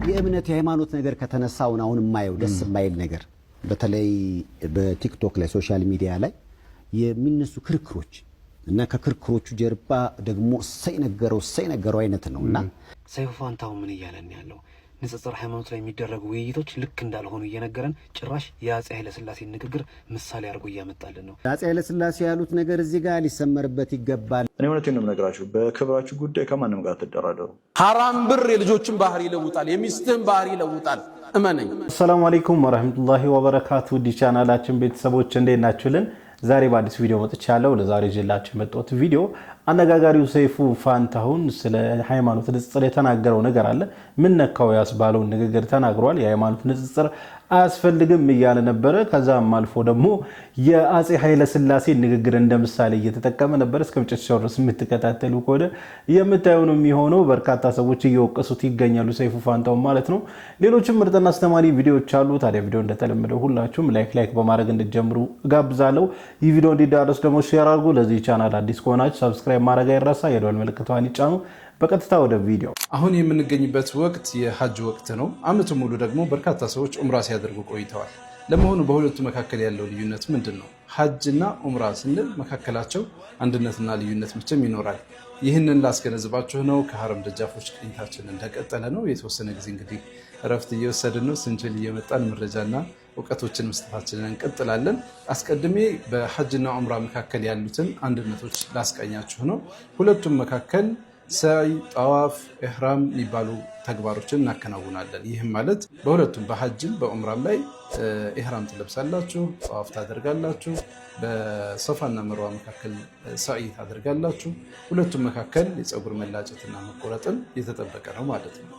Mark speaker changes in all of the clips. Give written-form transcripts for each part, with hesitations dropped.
Speaker 1: የእምነት የሃይማኖት ነገር ከተነሳውን አሁን የማየው ደስ የማይል ነገር በተለይ በቲክቶክ ላይ ሶሻል ሚዲያ ላይ የሚነሱ ክርክሮች እና ከክርክሮቹ ጀርባ ደግሞ ሳይነገረው አይነት ነውና
Speaker 2: ሰይፉ ፋንታው ምን እያለን ያለው ንጽጽር ሃይማኖት ላይ የሚደረጉ ውይይቶች ልክ እንዳልሆኑ እየነገረን ጭራሽ የአፄ ኃይለ ሥላሴ ንግግር ምሳሌ አድርጎ እያመጣልን ነው።
Speaker 1: አፄ ኃይለ ሥላሴ ያሉት ነገር እዚህ ጋር ሊሰመርበት ይገባል።
Speaker 3: እኔ እውነቴን ነው የምነግራችሁ፣ በክብራችሁ ጉዳይ ከማንም ጋር ተደራደሩ።
Speaker 4: ሐራም ብር የልጆችን ባህሪ ይለውጣል፣ የሚስትህን ባህሪ ይለውጣል። እመነኝ።
Speaker 5: ሰላም አለይኩም ወራህመቱላሂ ወበረካቱ። ቻናላችን ቤተሰቦች እንዴት ናችሁልን? ዛሬ በአዲስ ቪዲዮ መጥቻለሁ። ለዛሬ ይዤላችሁ የመጣሁት ቪዲዮ አነጋጋሪው ሰይፉ ፋንታሁን ስለ ሃይማኖት ንጽጽር የተናገረው ነገር አለ። ምን ነካው ያስባለውን ንግግር ተናግሯል። የሃይማኖት ንጽጽር አያስፈልግም እያለ ነበረ። ከዛም አልፎ ደግሞ የአፄ ኃይለ ሥላሴ ንግግር እንደ ምሳሌ እየተጠቀመ ነበር። እስከመጨረሻው ድረስ የምትከታተሉ ከሆነ የምታዩ ነው የሚሆነው። በርካታ ሰዎች እየወቀሱት ይገኛሉ ሰይፉ ፋንታሁን ማለት ነው። ሌሎችም ምርጥና አስተማሪ ቪዲዮዎች አሉ። ታዲያ ቪዲዮ እንደተለመደው ሁላችሁም ላይክ በማድረግ እንድትጀምሩ እጋብዛለሁ። ይህ ቪዲዮ እንዲዳረስ ደግሞ ሼር አድርጉ። ለዚህ ቻናል አዲስ ከሆናችሁ ሰብስክራይብ ማድረግ አይረሳ። የደወል ምልክቷን ይጫኑ። በቀጥታ ወደ ቪዲዮ።
Speaker 4: አሁን የምንገኝበት ወቅት የሐጅ ወቅት ነው። ዓመቱ ሙሉ ደግሞ በርካታ ሰዎች ዑምራ ሲያደርጉ ቆይተዋል። ለመሆኑ በሁለቱ መካከል ያለው ልዩነት ምንድን ነው? ሐጅና ዑምራ ስንል መካከላቸው አንድነትና ልዩነት መቼም ይኖራል። ይህንን ላስገነዝባችሁ ነው። ከሐረም ደጃፎች ቅኝታችን እንደቀጠለ ነው። የተወሰነ ጊዜ እንግዲህ እረፍት እየወሰድን ነው። ስንችል እየመጣን መረጃና እውቀቶችን መስጠታችንን እንቀጥላለን። አስቀድሜ በሐጅና ዑምራ መካከል ያሉትን አንድነቶች ላስቀኛችሁ ነው። ሁለቱም መካከል ሰዒ፣ ጠዋፍ፣ ኢህራም የሚባሉ ተግባሮችን እናከናውናለን። ይህም ማለት በሁለቱም በሐጅም በዑምራም ላይ ኢህራም ትለብሳላችሁ፣ ጠዋፍ ታደርጋላችሁ፣ በሶፋና መርዋ መካከል ሰዒ ታደርጋላችሁ። ሁለቱም መካከል የፀጉር መላጨትና መቆረጥን የተጠበቀ ነው ማለት ነው።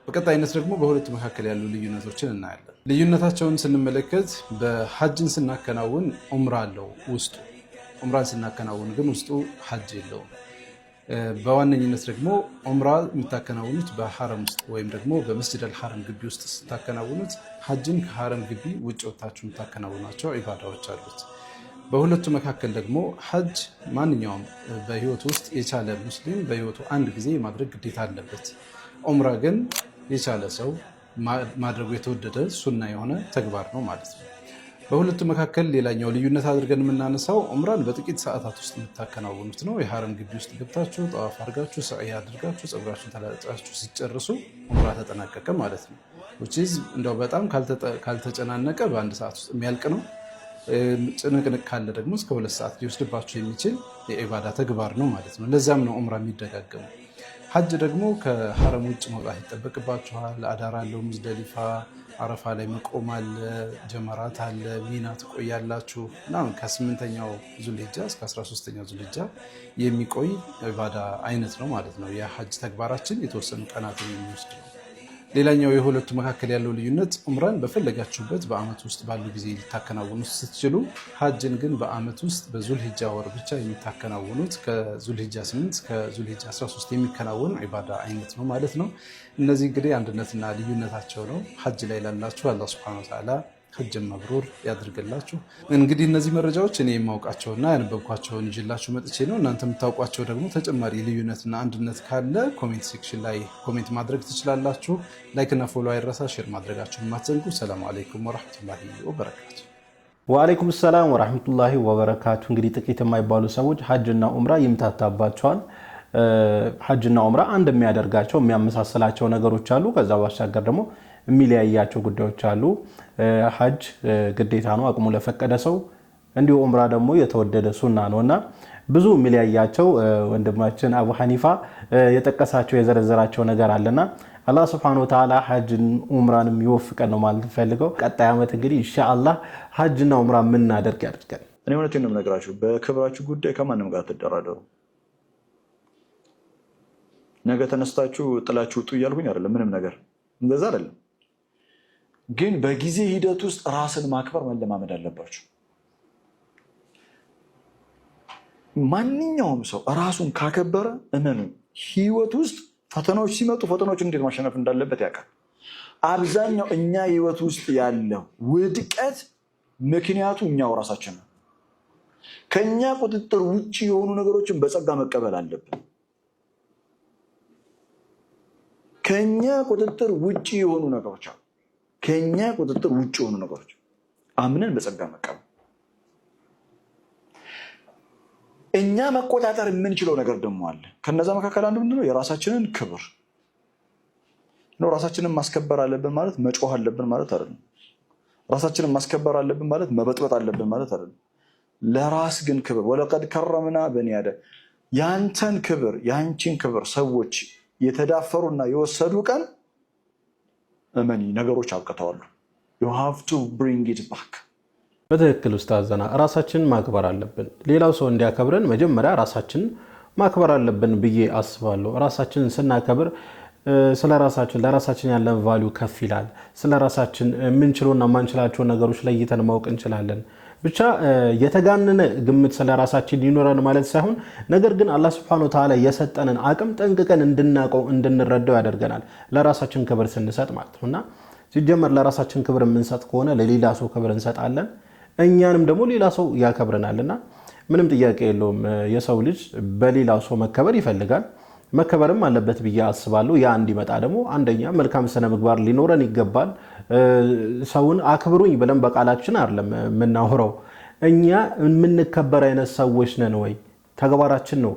Speaker 4: በቀጣይነት ደግሞ በሁለቱ መካከል ያሉ ልዩነቶችን እናያለን። ልዩነታቸውን ስንመለከት በሐጅን ስናከናውን ዑምራ አለው ውስጡ። ዑምራን ስናከናውን ግን ውስጡ ሐጅ የለውም። በዋነኝነት ደግሞ ዑምራ የምታከናውኑት በሐረም ውስጥ ወይም ደግሞ በመስጂድ አልሐረም ግቢ ውስጥ ስታከናውኑት፣ ሐጅን ከሐረም ግቢ ውጭ ወጥታችሁ የምታከናውኗቸው ዒባዳዎች አሉት። በሁለቱ መካከል ደግሞ ሐጅ ማንኛውም በህይወቱ ውስጥ የቻለ ሙስሊም በህይወቱ አንድ ጊዜ ማድረግ ግዴታ አለበት። ዑምራ ግን የቻለ ሰው ማድረጉ የተወደደ ሱና የሆነ ተግባር ነው ማለት ነው። በሁለቱ መካከል ሌላኛው ልዩነት አድርገን የምናነሳው ዑምራን በጥቂት ሰዓታት ውስጥ የምታከናውኑት ነው። የሐረም ግቢ ውስጥ ገብታችሁ ጠዋፍ አድርጋችሁ ሰዒ አድርጋችሁ ፀጉራችሁን ተላጫችሁ ሲጨርሱ ዑምራ ተጠናቀቀ ማለት ነው። እንደው በጣም ካልተጨናነቀ በአንድ ሰዓት ውስጥ የሚያልቅ ነው። ጭንቅንቅ ካለ ደግሞ እስከ 2 ሰዓት ሊወስድባችሁ የሚችል የዒባዳ ተግባር ነው ማለት ነው። ለዛም ነው ዑምራ የሚደጋገመው። ሐጅ ደግሞ ከሐረም ውጭ መውጣት ይጠበቅባችኋል። አዳር አለው፣ ሙዝደሊፋ አረፋ ላይ መቆም አለ፣ ጀመራት አለ፣ ሚና ትቆያላችሁ እና ከ8ኛው ዙልሂጃ እስከ 13ኛው ዙልሂጃ የሚቆይ ኢባዳ አይነት ነው ማለት ነው። የሐጅ ተግባራችን የተወሰኑ ቀናትን የሚወስድ ነው። ሌላኛው የሁለቱ መካከል ያለው ልዩነት ዑምራን በፈለጋችሁበት በአመት ውስጥ ባሉ ጊዜ ልታከናውኑት ስትችሉ፣ ሐጅን ግን በአመት ውስጥ በዙልሂጃ ወር ብቻ የሚታከናውኑት ከዙልሂጃ 8 ከዙልሂጃ 13 የሚከናወን ኢባዳ አይነት ነው ማለት ነው። እነዚህ እንግዲህ አንድነትና ልዩነታቸው ነው። ሐጅ ላይ ላላችሁ አላህ ሱብሓነሁ ወተዓላ ሐጅን መብሩር ያድርግላችሁ። እንግዲህ እነዚህ መረጃዎች እኔ የማውቃቸውና ያነበብኳቸውን ይዤላችሁ መጥቼ ነው። እናንተ የምታውቋቸው ደግሞ ተጨማሪ ልዩነትና አንድነት ካለ ኮሜንት ሴክሽን ላይ ኮሜንት ማድረግ ትችላላችሁ። ላይክና ፎሎ አይረሳ፣ ሼር ማድረጋችሁን ማትዘንጉ። ሰላም አለይኩም ወራህመቱላሂ ወበረካቱ።
Speaker 5: ወአለይኩም ሰላም ወራህመቱላሂ ወበረካቱ። እንግዲህ ጥቂት የማይባሉ ሰዎች ሐጅና ዑምራ ይምታታባቸዋል። ሐጅና ዑምራ አንድ የሚያደርጋቸው የሚያመሳስላቸው ነገሮች አሉ። ከዛ ባሻገር ደግሞ የሚለያያቸው ጉዳዮች አሉ። ሐጅ ግዴታ ነው አቅሙ ለፈቀደ ሰው፣ እንዲሁ ዑምራ ደግሞ የተወደደ ሱና ነውና ብዙ የሚለያያቸው ወንድማችን አቡ ሐኒፋ የጠቀሳቸው የዘረዘራቸው ነገር አለና አላህ Subhanahu Wa Ta'ala ሐጅን ዑምራንም ይወፍቀን ነው ማለት ፈልገው። ቀጣይ ዓመት እንግዲህ ኢንሻአላህ ሐጅና ዑምራ ምን እናደርግ ያድርገን።
Speaker 3: እኔ እውነቴን ነው የምነግራችሁ፣ በክብራችሁ ጉዳይ ከማንም ጋር ተደራደሩ። ነገ ተነስታችሁ ጥላችሁ ውጡ እያልኩኝ አይደለም፣ ምንም ነገር እንደዛ አይደለም። ግን በጊዜ ሂደት ውስጥ ራስን ማክበር መለማመድ አለባችሁ። ማንኛውም ሰው ራሱን ካከበረ እመኑ ህይወት ውስጥ ፈተናዎች ሲመጡ ፈተናዎችን እንዴት ማሸነፍ እንዳለበት ያውቃል። አብዛኛው እኛ ህይወት ውስጥ ያለው ውድቀት ምክንያቱ እኛው ራሳችን ነው። ከኛ ቁጥጥር ውጪ የሆኑ ነገሮችን በጸጋ መቀበል አለብን። ከኛ ቁጥጥር ውጪ የሆኑ ነገሮች አሉ። ከኛ ቁጥጥር ውጪ የሆኑ ነገሮች አምነን በጸጋ መቀበል። እኛ መቆጣጠር የምንችለው ነገር ደግሞ አለ። ከነዛ መካከል አንዱ ምንድነው? የራሳችንን ክብር ነው። ራሳችንን ማስከበር አለብን ማለት መጮህ አለብን ማለት አይደለም። ራሳችንን ማስከበር አለብን ማለት መበጥበጥ አለብን ማለት አይደለም። ለራስ ግን ክብር ወለቀድ ከረምና በኒ አደም፣ ያንተን ክብር ያንቺን ክብር ሰዎች የተዳፈሩና የወሰዱ ቀን እመኒ ነገሮች አብቅተዋል። you have to bring it back።
Speaker 5: በትክክል ኡስታዝና ራሳችንን ማክበር አለብን። ሌላው ሰው እንዲያከብረን መጀመሪያ ራሳችንን ማክበር አለብን ብዬ አስባለሁ። ራሳችንን ስናከብር ስለራሳችን ለራሳችን ያለን ቫልዩ ከፍ ይላል። ስለራሳችን ምንችለውና ማንችላቸው ነገሮች ለይተን ማወቅ እንችላለን። ብቻ የተጋነነ ግምት ስለራሳችን ይኖራል ማለት ሳይሆን ነገር ግን አላህ Subhanahu Wa Ta'ala የሰጠንን አቅም ጠንቅቀን እንድናቀው እንድንረዳው ያደርገናል ለራሳችን ክብር ስንሰጥ ማለት ነውና ሲጀመር ለራሳችን ክብር የምንሰጥ ከሆነ ለሌላ ሰው ክብር እንሰጣለን፣ እኛንም ደግሞ ሌላ ሰው ያከብረናልና ምንም ጥያቄ የለውም። የሰው ልጅ በሌላ ሰው መከበር ይፈልጋል፣ መከበርም አለበት ብዬ አስባለሁ። ያ እንዲመጣ ደግሞ አንደኛ መልካም ስነ ምግባር ሊኖረን ይገባል። ሰውን አክብሩኝ ብለን በቃላችን አይደለም የምናወራው። እኛ የምንከበር አይነት ሰዎች ነን ወይ? ተግባራችን ነው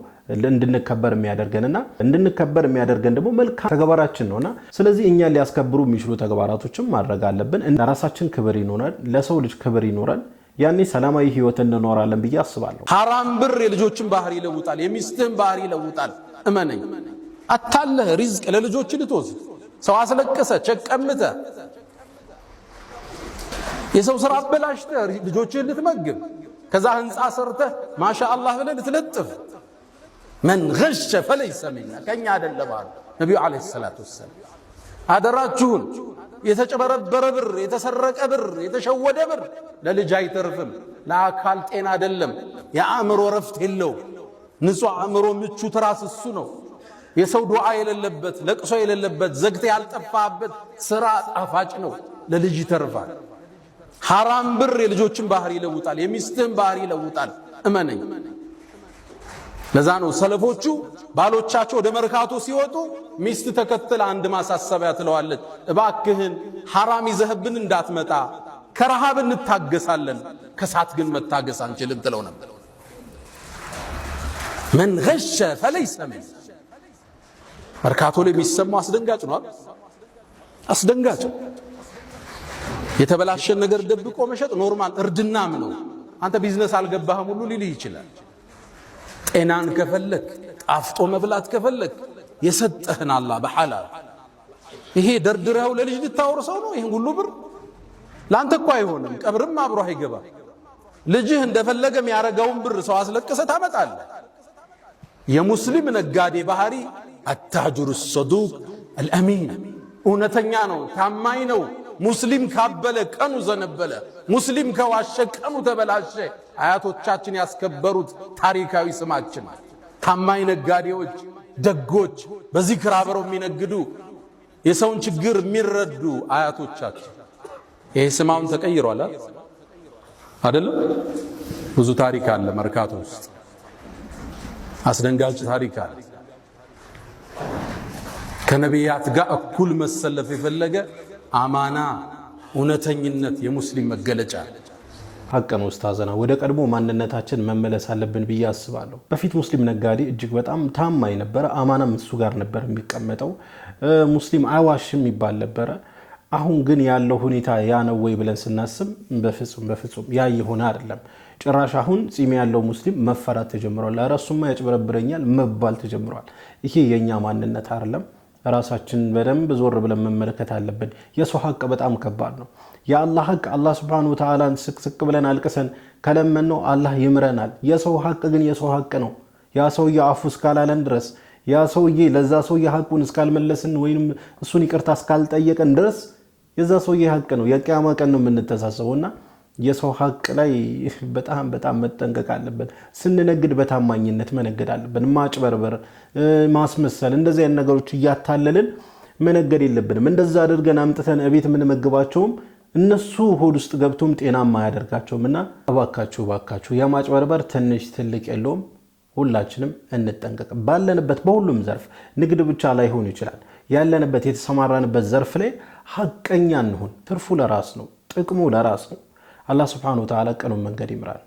Speaker 5: እንድንከበር የሚያደርገንና እንድንከበር የሚያደርገን ደግሞ መልካም ተግባራችን ነውና ስለዚህ እኛን ሊያስከብሩ የሚችሉ ተግባራቶችም ማድረግ አለብን። ለራሳችን ክብር ይኖራል፣ ለሰው ልጅ ክብር ይኖራል። ያኔ ሰላማዊ ህይወት እንኖራለን ብዬ አስባለሁ።
Speaker 6: ሐራም ብር የልጆችን ባህሪ ይለውጣል፣ የሚስትህን ባህሪ ይለውጣል። እመነኝ። አታለህ ሪዝቅ ለልጆች ልትወስድ ሰው አስለቀሰ ቸቀምተ የሰው ስራ አበላሽተህ ልጆችን ልትመግብ ከዛ ህንፃ ሰርተህ ማሻአላህ ብለህ ልትለጥፍ من غش فليس منا ከኛ አይደለም አሉ ነብዩ አለይሂ ሰላቱ ወሰለም። አደራችሁን የተጨበረበረ ብር፣ የተሰረቀ ብር፣ የተሸወደ ብር ለልጅ አይተርፍም፣ ለአካል ጤና አይደለም፣ የአእምሮ ረፍት የለው። ንጹህ አእምሮ ምቹ ትራስ እሱ ነው። የሰው ዱዓ የሌለበት ለቅሶ የሌለበት ዘግተ ያልጠፋበት ስራ ጣፋጭ ነው፣ ለልጅ ይተርፋል። ሐራም ብር የልጆችን ባህሪ ይለውጣል፣ የሚስትህን ባህሪ ይለውጣል። እመነኝ። ለዛ ነው ሰለፎቹ ባሎቻቸው ወደ መርካቶ ሲወጡ ሚስት ተከተለ አንድ ማሳሰቢያ ትለዋለች፣ እባክህን ሐራም ይዘህብን እንዳትመጣ፣ ከረሃብ እንታገሳለን ከሳት ግን መታገስ አንችልም ትለው ነበር። من غش فليس من መርካቶ ላይ የሚሰማው አስደንጋጭ ነው። አስደንጋጭ የተበላሸን ነገር ደብቆ መሸጥ ኖርማል እርድናም ነው። አንተ ቢዝነስ አልገባህም ሁሉ ሊልህ ይችላል። ጤናን ከፈለክ ጣፍጦ መብላት ከፈለክ የሰጠህን አላህ በሐላል ይሄ ደርድረው ለልጅ ልታወርሰው ነው። ይሄን ሁሉ ብር ላንተ እኮ አይሆንም፣ ቀብርም አብሮ አይገባ። ልጅህ እንደፈለገ የሚያረጋውን ብር ሰው አስለቅሰ ታመጣለህ። የሙስሊም ነጋዴ ባህሪ አታጅሩ الصدوق الامين እውነተኛ ነው፣ ታማኝ ነው። ሙስሊም ካበለ ቀኑ ዘነበለ፣ ሙስሊም ከዋሸ ቀኑ ተበላሸ። አያቶቻችን ያስከበሩት ታሪካዊ ስማችን ታማኝ ነጋዴዎች፣ ደጎች፣ በዚክር አብረው የሚነግዱ የሰውን ችግር የሚረዱ አያቶቻችን። ይሄ ስማውን ተቀይሯል አይደል? ብዙ ታሪክ አለ መርካቶ ውስጥ፣ አስደንጋጭ ታሪክ አለ። ከነቢያት ጋር እኩል መሰለፍ የፈለገ አማና እውነተኝነት የሙስሊም መገለጫ
Speaker 5: ሐቅ ነው። ኡስታዝና ወደ ቀድሞ ማንነታችን መመለስ አለብን ብዬ አስባለሁ። በፊት ሙስሊም ነጋዴ እጅግ በጣም ታማኝ ነበር፣ አማናም እሱ ጋር ነበር የሚቀመጠው። ሙስሊም አይዋሽም ይባል ነበር። አሁን ግን ያለው ሁኔታ ያ ነው ወይ ብለን ስናስብ በፍጹም ያ ይሆነ አይደለም። ጭራሽ አሁን ጺም ያለው ሙስሊም መፈራት ተጀምሯል። ለራሱማ ያጭበረብረኛል መባል ተጀምሯል። ይሄ የኛ ማንነት አይደለም። ራሳችን በደንብ ዞር ብለን መመልከት አለብን። የሰው ሐቅ በጣም ከባድ ነው። የአላህ ሐቅ አላህ Subhanahu Wa Ta'ala ስቅስቅ ብለን አልቀሰን ከለመነው አላህ ይምረናል። የሰው ሐቅ ግን የሰው ሐቅ ነው። ያ ሰውዬ አፉ እስካላለን ድረስ ያ ሰውዬ ለዛ ሰውዬ ሐቁን እስካልመለስን ወይንም እሱን ይቅርታ እስካልጠየቀን ድረስ የዛ ሰውዬ ሐቅ ነው። የቂያማ ቀን ነው የምንተሳሰበውና የሰው ሐቅ ላይ በጣም መጠንቀቅ አለብን። ስንነግድ በታማኝነት መነገድ አለብን። ማጭበርበር፣ ማስመሰል እንደዚህ አይነት ነገሮች እያታለልን መነገድ የለብንም። እንደዛ አድርገን አምጥተን እቤት የምንመግባቸውም እነሱ ሆድ ውስጥ ገብቶም ጤናማ ያደርጋቸውምና እባካችሁ የማጭበርበር ትንሽ ትልቅ የለውም። ሁላችንም እንጠንቀቅ። ባለንበት በሁሉም ዘርፍ ንግድ ብቻ ላይሆን ይችላል። ያለንበት የተሰማራንበት ዘርፍ ላይ ሐቀኛ እንሁን። ትርፉ ለራስ ነው፣ ጥቅሙ ለራስ ነው። አላህ Subhanahu Wa Ta'ala ቀኑን መንገድ ይምራል።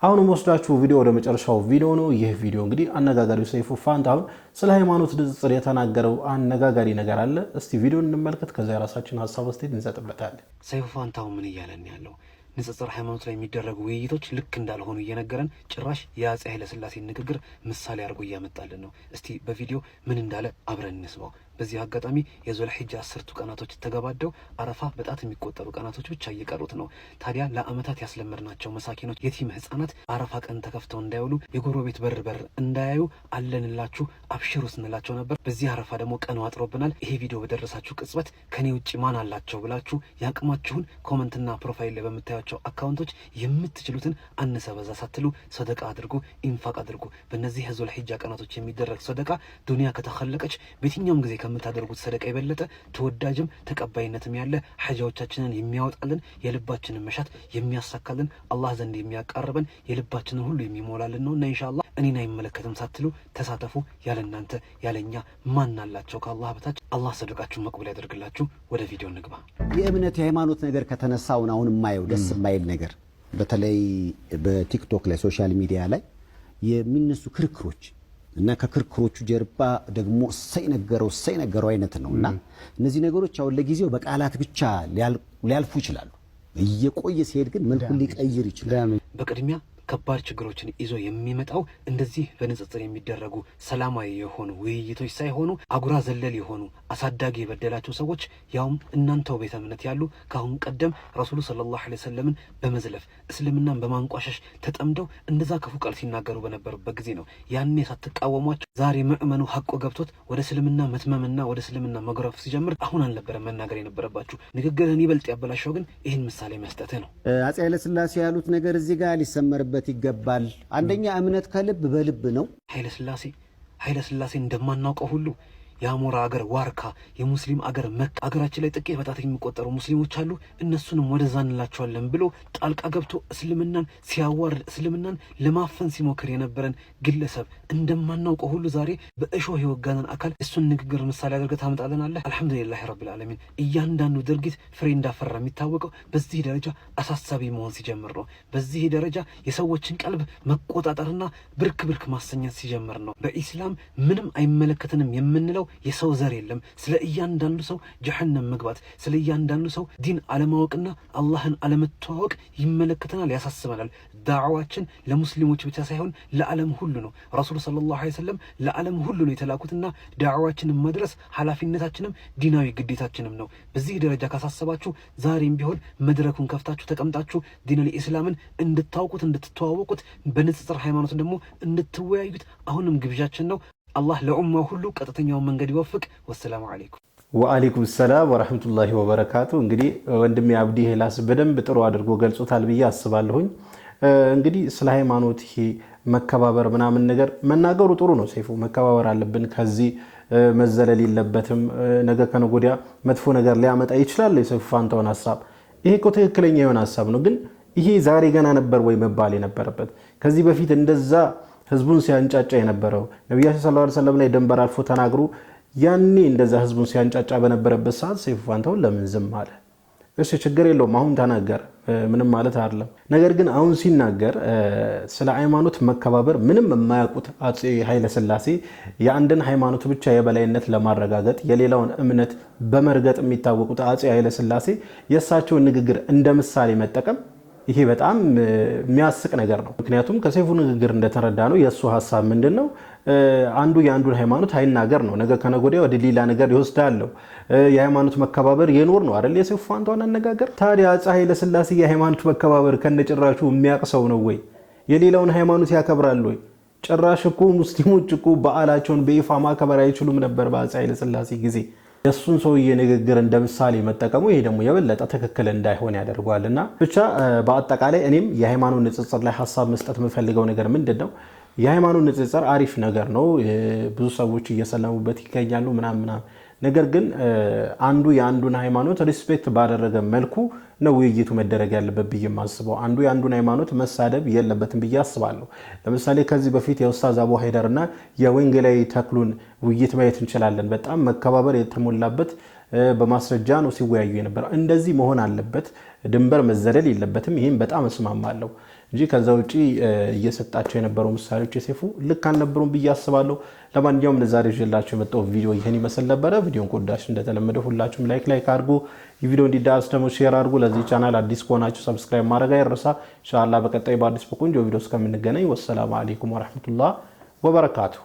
Speaker 5: አሁን ወስዳችሁ ቪዲዮ ወደ መጨረሻው ቪዲዮ ነው። ይህ ቪዲዮ እንግዲህ አነጋጋሪው ሰይፉ ፋንታሁን ስለ ሃይማኖት ንጽጽር የተናገረው አነጋጋሪ ነገር አለ። እስቲ ቪዲዮን እንመልከት፣ ከዛ የራሳችን ሐሳብ አስተያየት እንሰጥበታለን።
Speaker 2: ሰይፉ ፋንታሁን ምን እያለን ያለው ንጽጽር ሃይማኖት ላይ የሚደረጉ ውይይቶች ልክ እንዳልሆኑ እየነገረን ጭራሽ የአፄ ኃይለ ሥላሴ ንግግር ምሳሌ አድርጎ እያመጣልን ነው። እስቲ በቪዲዮ ምን እንዳለ አብረን እንስማው። በዚህ አጋጣሚ የዙልሂጃ 10ቱ ቀናቶች ተገባደው አረፋ በጣት የሚቆጠሩ ቀናቶች ብቻ እየቀሩት ነው። ታዲያ ለአመታት ያስለመድናቸው መሳኪኖች የቲም ህፃናት አረፋ ቀን ተከፍተው እንዳይውሉ የጎረቤት በር እንዳያዩ አለንላችሁ አብሽሩ ስንላቸው ነበር። በዚህ አረፋ ደግሞ ቀኑ አጥሮብናል። ይሄ ቪዲዮ በደረሳችሁ ቅጽበት ከኔ ውጪ ማን አላቸው ብላችሁ ያቅማችሁን ኮመንትና ፕሮፋይል ላይ በምታዩቸው አካውንቶች የምትችሉትን አነሰ በዛ ሳትሉ ሰደቃ አድርጉ፣ ኢንፋቅ አድርጉ። በእነዚህ የዙልሂጃ ቀናቶች የሚደረግ ሰደቃ ዱንያ ከተኸለቀች በየትኛውም ጊዜ ከምታደርጉት ሰደቃ የበለጠ ተወዳጅም ተቀባይነትም ያለ ሐጃዎቻችንን የሚያወጣልን የልባችንን መሻት የሚያሳካልን አላህ ዘንድ የሚያቃርበን የልባችንን ሁሉ የሚሞላልን ነውና ኢንሻአላህ እኔን አይመለከትም ሳትሉ ተሳተፉ። ያለናንተ ያለኛ ማን አላቸው ከአላህ በታች። አላህ ሰደቃችሁን መቅበል ያደርግላችሁ። ወደ ቪዲዮ እንግባ።
Speaker 1: የእምነት የሃይማኖት ነገር ከተነሳውን አሁን የማየው ደስ የማይል ነገር በተለይ በቲክቶክ ላይ ሶሻል ሚዲያ ላይ የሚነሱ ክርክሮች እና ከክርክሮቹ ጀርባ ደግሞ እሰይ ነገረው አይነት ነውና እነዚህ ነገሮች አሁን ለጊዜው በቃላት ብቻ ሊያልፉ ይችላሉ። እየቆየ ሲሄድ ግን መልኩን ሊቀይር ይችላል።
Speaker 2: በቅድሚያ ከባድ ችግሮችን ይዞ የሚመጣው እንደዚህ በንጽጽር የሚደረጉ ሰላማዊ የሆኑ ውይይቶች ሳይሆኑ አጉራ ዘለል የሆኑ አሳዳጊ የበደላቸው ሰዎች ያውም እናንተው ቤተ እምነት ያሉ ካሁን ቀደም ረሱሉ ሰለላሁ ዐለይሂ ወሰለምን በመዝለፍ እስልምናን በማንቋሸሽ ተጠምደው እንደዛ ክፉ ቃል ሲናገሩ በነበሩበት ጊዜ ነው። ያኔ ሳትቃወሟቸው ዛሬ ምእመኑ ሐቆ ገብቶት ወደ እስልምና መትመምና ወደ እስልምና መግረፍ ሲጀምር አሁን አልነበረ መናገር የነበረባችሁ። ንግግርን ይበልጥ ያበላሸው ግን ይህን ምሳሌ መስጠት ነው።
Speaker 1: አፄ ኃይለ ሥላሴ ያሉት ነገር እዚህ ጋር ሊሰመርበት ይገባል። አንደኛ እምነት ከልብ በልብ ነው።
Speaker 2: ኃይለ ሥላሴ እንደማናውቀው ሁሉ የአሞራ አገር ዋርካ የሙስሊም አገር መካ አገራችን ላይ ጥቂት በጣት የሚቆጠሩ ሙስሊሞች አሉ፣ እነሱንም ወደዛ እንላቸዋለን ብሎ ጣልቃ ገብቶ እስልምናን ሲያዋርድ እስልምናን ለማፈን ሲሞክር የነበረን ግለሰብ እንደማናውቀው ሁሉ ዛሬ በእሾህ የወጋነን አካል እሱን ንግግር ምሳሌ አድርገህ ታመጣለናለህ። አልሐምዱሊላህ ረብል ዓለሚን። እያንዳንዱ ድርጊት ፍሬ እንዳፈራ የሚታወቀው በዚህ ደረጃ አሳሳቢ መሆን ሲጀምር ነው። በዚህ ደረጃ የሰዎችን ቀልብ መቆጣጠርና ብርክ ማሰኘት ሲጀምር ነው። በኢስላም ምንም አይመለከተንም የምንለው የሰው ዘር የለም። ስለ እያንዳንዱ ሰው ጀሃነም መግባት፣ ስለ እያንዳንዱ ሰው ዲን አለማወቅና አላህን አለመተዋወቅ ይመለከተናል፣ ያሳስበናል። ዳዕዋችን ለሙስሊሞች ብቻ ሳይሆን ለዓለም ሁሉ ነው። ረሱሉ ሰለላሁ ዐለይሂ ወሰለም ለዓለም ሁሉ ነው የተላኩትና ዳዕዋችንን መድረስ ኃላፊነታችንም ዲናዊ ግዴታችንም ነው። በዚህ ደረጃ ካሳሰባችሁ ዛሬም ቢሆን መድረኩን ከፍታችሁ ተቀምጣችሁ ዲነል ኢስላምን እንድታውቁት እንድትተዋወቁት፣ በንጽጽር ሃይማኖትን ደግሞ እንድትወያዩት አሁንም ግብዣችን ነው። አላህ ለኡማው ሁሉ ቀጥተኛውን መንገድ ይወፍቅ። ወሰላሙ አለይኩም
Speaker 5: ወአለይኩም ሰላም ወራህመቱላሂ ወበረካቱ። እንግዲህ ወንድሜ አብዲ ሄላስ በደንብ ጥሩ አድርጎ ገልጾታል ብዬ አስባለሁኝ። እንግዲህ ስለ ሃይማኖት ይሄ መከባበር ምናምን ነገር መናገሩ ጥሩ ነው። ሰይፉ መከባበር አለብን፣ ከዚህ መዘለል የለበትም። ነገ ከነገ ወዲያ መጥፎ ነገር ሊያመጣ ይችላል የሰይፉ ፋንታሁን ሐሳብ። ይሄ እኮ ትክክለኛ የሆነ ሐሳብ ነው። ግን ይሄ ዛሬ ገና ነበር ወይ መባል የነበረበት? ከዚህ በፊት እንደዛ ህዝቡን ሲያንጫጫ የነበረው ነብያችን ሰለላሁ ዐለይሂ ወሰለም ላይ ደንበር አልፎ ተናግሩ ያኔ እንደዛ ህዝቡን ሲያንጫጫ በነበረበት ሰዓት ሰይፉ ፋንታሁን ለምን ዝም አለ? እሺ ችግር የለውም አሁን ተናገረ፣ ምንም ማለት አይደለም። ነገር ግን አሁን ሲናገር ስለ ሃይማኖት መከባበር ምንም የማያውቁት አፄ ኃይለ ሥላሴ የአንድን ሃይማኖት ብቻ የበላይነት ለማረጋገጥ የሌላውን እምነት በመርገጥ የሚታወቁት አፄ ኃይለ ሥላሴ የእሳቸውን ንግግር እንደ ምሳሌ መጠቀም ይሄ በጣም የሚያስቅ ነገር ነው። ምክንያቱም ከሰይፉ ንግግር እንደተረዳ ነው የእሱ ሐሳብ ምንድን ነው? አንዱ የአንዱን ሃይማኖት አይናገር ነው። ነገ ከነገ ወዲያ ወደ ሌላ ነገር ይወስዳለው። የሃይማኖት መከባበር የኖር ነው አይደል የሰይፉ ፋንታሁን አነጋገር። ታዲያ አፄ ኃይለ ሥላሴ የሃይማኖት መከባበር ከነጭራሹ የሚያውቅ ሰው ነው ወይ? የሌላውን ሃይማኖት ያከብራል ወይ? ጭራሽ እኮ ሙስሊሞች እኮ በዓላቸውን በይፋ ማከበር አይችሉም ነበር በአፄ ኃይለ ሥላሴ ጊዜ። የሱን ሰውዬ ንግግር እንደ ምሳሌ መጠቀሙ ይሄ ደግሞ የበለጠ ትክክል እንዳይሆን ያደርገዋልና ብቻ በአጠቃላይ እኔም የሃይማኖት ንጽጽር ላይ ሐሳብ መስጠት የምፈልገው ነገር ምንድነው? የሃይማኖት ንጽጽር አሪፍ ነገር ነው። ብዙ ሰዎች እየሰለሙበት ይገኛሉ ምናምን። ነገር ግን አንዱ የአንዱን ሃይማኖት ሪስፔክት ባደረገ መልኩ ነው ውይይቱ መደረግ ያለበት ብዬ የማስበው። አንዱ የአንዱን ሃይማኖት መሳደብ የለበትም ብዬ አስባለሁ። ለምሳሌ ከዚህ በፊት የኡስታዝ አቡ ሀይደርና የወንጌላዊ ተክሉን ውይይት ማየት እንችላለን። በጣም መከባበር የተሞላበት በማስረጃ ነው ሲወያዩ የነበረ። እንደዚህ መሆን አለበት፣ ድንበር መዘለል የለበትም። ይሄን በጣም እስማማለሁ እንጂ ከዛ ውጪ እየሰጣቸው የነበረው ምሳሌዎች የሰይፉ ልክ አልነበሩም ብዬ አስባለሁ። ለማንኛውም ለዛሬ ይዤላችሁ የመጣው ቪዲዮ ይሄን ይመስል ነበረ። ቪዲዮን ከወዳችሁ እንደተለመደው ሁላችሁም ላይክ አድርጉ። የቪዲዮ እንዲዳረስ ደግሞ ሼር አድርጉ። ለዚህ ቻናል አዲስ ከሆናችሁ ሰብስክራይብ ማድረግ አይረሳ። ኢንሻአላህ በቀጣይ በአዲስ በቆንጆ ቪዲዮ እስከምንገናኝ ወሰላሙ አለይኩም ወራህመቱላህ ወበረካቱ።